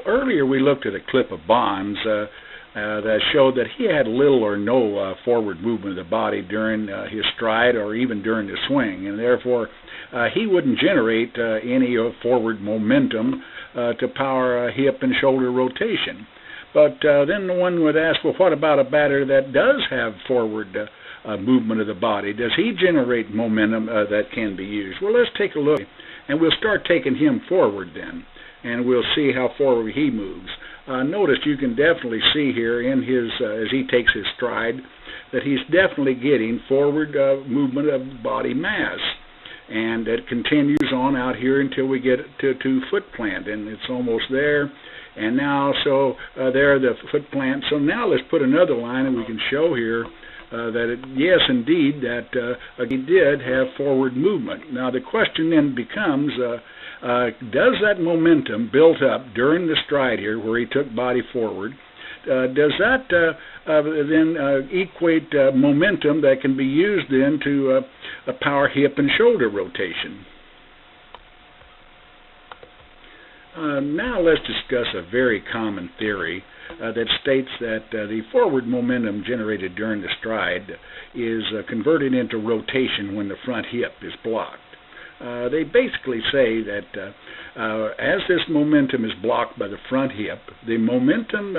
earlier we looked at a clip of Bond's that showed that he had little or no forward movement of the body during his stride or even during the swing, and therefore he wouldn't generate any forward momentum to power hip and shoulder rotation. But then one would ask, well, what about a batter that does have forward movement of the body? Does he generate momentum that can be used? Well, let's take a look, and we'll start taking him forward then, and we'll see how forward he moves. Notice you can definitely see here in his as he takes his stride that he's definitely getting forward movement of body mass, and it continues on out here until we get to foot plant, and it's almost there. And now, so there the foot plant. So now let's put another line, and we can show here that yes, indeed, that he did have forward movement. Now the question then becomes, does that momentum built up during the stride here, where he took body forward, does that then equate momentum that can be used then to power hip and shoulder rotation? Now let's discuss a very common theory that states that the forward momentum generated during the stride is converted into rotation when the front hip is blocked. They basically say that as this momentum is blocked by the front hip, the momentum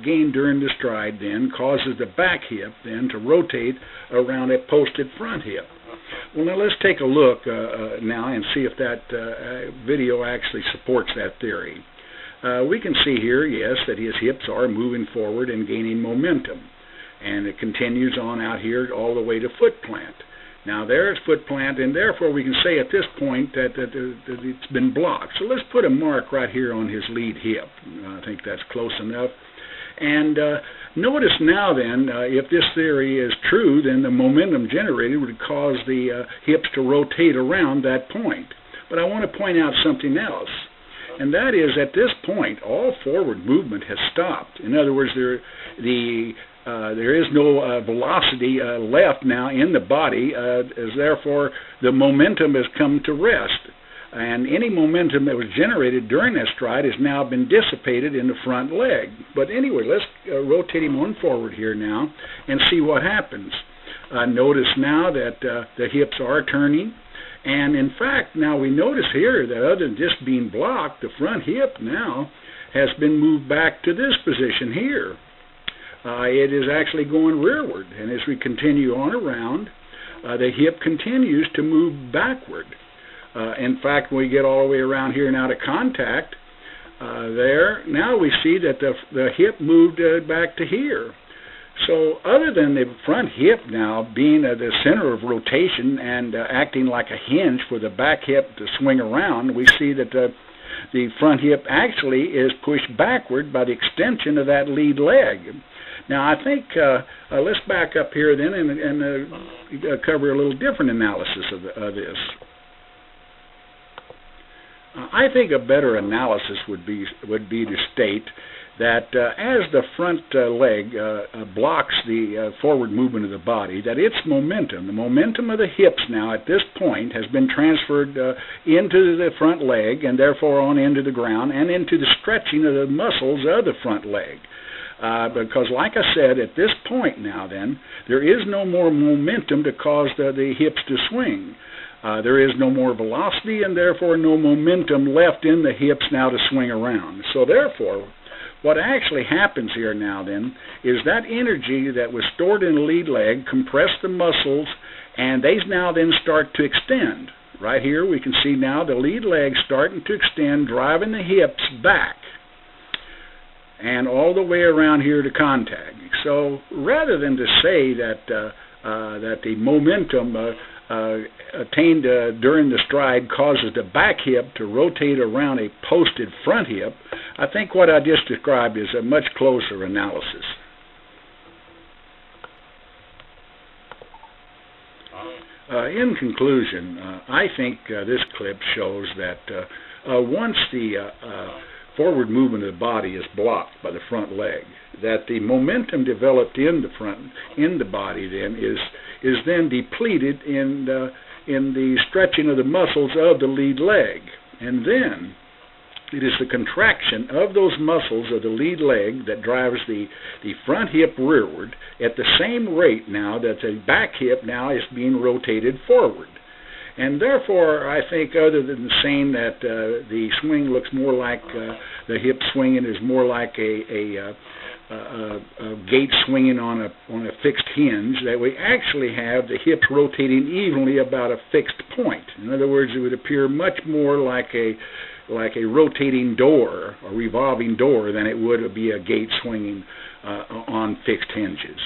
gained during the stride then causes the back hip then to rotate around a posted front hip. Well, now let's take a look now and see if that video actually supports that theory. We can see here, yes, that his hips are moving forward and gaining momentum, and it continues on out here all the way to foot plant. Now there's foot plant, and therefore we can say at this point that it's been blocked. So let's put a mark right here on his lead hip. I think that's close enough. And notice now then, if this theory is true, then the momentum generated would cause the hips to rotate around that point. But I want to point out something else, and that is at this point all forward movement has stopped. In other words, there is no velocity left now in the body, as therefore the momentum has come to rest. And any momentum that was generated during that stride has now been dissipated in the front leg. But anyway, let's rotate him on forward here now and see what happens. Notice now that the hips are turning. And in fact, now we notice here that other than just being blocked, the front hip now has been moved back to this position here. It is actually going rearward. And as we continue on around, the hip continues to move backward. In fact, when we get all the way around here and out of contact, there, now we see that the hip moved back to here. So other than the front hip now being the center of rotation and acting like a hinge for the back hip to swing around, we see that the front hip actually is pushed backward by the extension of that lead leg. Now I think let's back up here then and cover a little different analysis of this. I think a better analysis would be to state that as the front leg blocks the forward movement of the body, that its momentum, the momentum of the hips now at this point, has been transferred into the front leg and therefore on into the ground and into the stretching of the muscles of the front leg. Because like I said, at this point now then, there is no more momentum to cause the hips to swing. There is no more velocity and therefore no momentum left in the hips now to swing around. So therefore, what actually happens here now then is that energy that was stored in the lead leg compressed the muscles, and they now then start to extend. Right here we can see now the lead leg starting to extend, driving the hips back and all the way around here to contact. So rather than to say that that the momentum attained during the stride causes the back hip to rotate around a posted front hip, I think what I just described is a much closer analysis. In conclusion, I think this clip shows that once the forward movement of the body is blocked by the front leg, that the momentum developed in the body then is then depleted in the stretching of the muscles of the lead leg, and then It is the contraction of those muscles of the lead leg that drives the front hip rearward at the same rate now that the back hip now is being rotated forward. And therefore, I think, other than saying that the swing looks more like the hip swinging is more like a gate swinging on a fixed hinge, that we actually have the hips rotating evenly about a fixed point. In other words, it would appear much more like a rotating door, a revolving door, than it would be a gate swinging on fixed hinges.